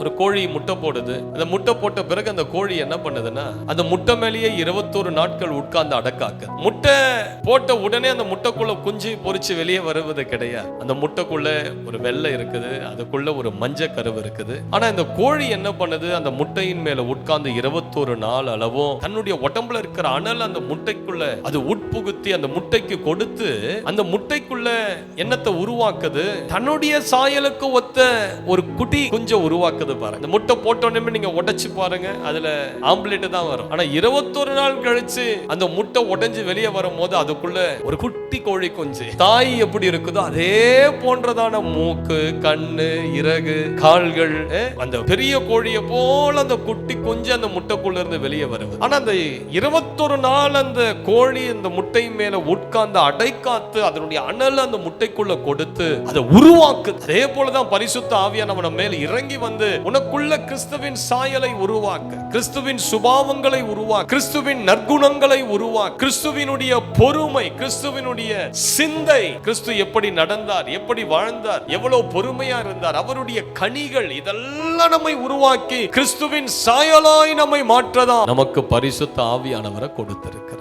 ஒரு கோழி முட்டை போடுது. அந்த முட்டை போட்ட பிறகு அந்த கோழி என்ன பண்ணுதுன்னா அந்த முட்டை மேலேயே 21 நாட்கள் உட்கார்ந்து அடக்காக்கு. முட்டை போட்ட உடனே அந்த முட்டைக்குள்ள குஞ்சு பொரிச்சு வெளியே வருவது கிடையாது. அந்த முட்டைக்குள்ள ஒரு வெள்ளை இருக்குது, அதுக்குள்ள ஒரு மஞ்சள் கருவு இருக்குது. ஆனா இந்த கோழி என்ன பண்ணுது, அந்த முட்டையின் மேல உட்கார்ந்து 21 நாள் அளவும் தன்னுடைய உடம்புல இருக்கிற அனல் அந்த முட்டைக்குள்ள அது உட்புகுத்தி அந்த முட்டைக்கு கொடுத்து அந்த முட்டைக்குள்ள என்னத்தை உருவாக்குது, தன்னுடைய சாயலுக்கு ஒத்த ஒரு குட்டி குஞ்ச உருவாக்குது பாருங்க. இந்த முட்டை போட்டோன்னே நீங்க உடைச்சு பாருங்க, அதுல ஆம்லெட் தான் வரும். ஆனா 21 நாள் கழிச்சு அந்த முட்டை உடைஞ்சு வெளியே வரும்போது அதுக்குள்ள ஒரு குட்டி கோழி குஞ்சு. தாய் எப்படி இருக்குதோ அதே போன்றதான மூக்கு, கண்ணு, இறகு, கால்கள், அந்த பெரிய கோழியை போல அந்த குட்டி குஞ்சு அந்த முட்டைக்குள்ள இருந்து வெளியே வருது. ஆனா அந்த 21 நாள் அந்த கோழி அந்த முட்டை மேல உட்கார்ந்து அடைக்காத்து அதனுடைய அனல் அந்த முட்டைக்குள்ள கொடுத்து அதை உருவாக்கு. அதே போலதான் பரிசுத்த ஆவியானவர் நம்ம மேல இறங்கி வந்து உனக்குள்ள கிறிஸ்துவின் சாயலை உருவாக்க, கிறிஸ்துவின் சுபாவங்களை உருவாக்க, கிறிஸ்துவின் நற்குணங்களை உருவாக்க, கிறிஸ்துவினுடைய பொறுமை, கிறிஸ்துவினுடைய சிந்தை, கிறிஸ்து எப்படி நடந்தார், எப்படி வாழ்ந்தார், எவ்வளவு பொறுமையா இருந்தார், அவருடைய கனிகள், இதெல்லாம் நம்மை உருவாக்கி கிறிஸ்துவின் சாயலாய் நம்மை மாற்றதான் நமக்கு பரிசுத்த ஆவியானவரை கொடுத்திருக்கிறார்.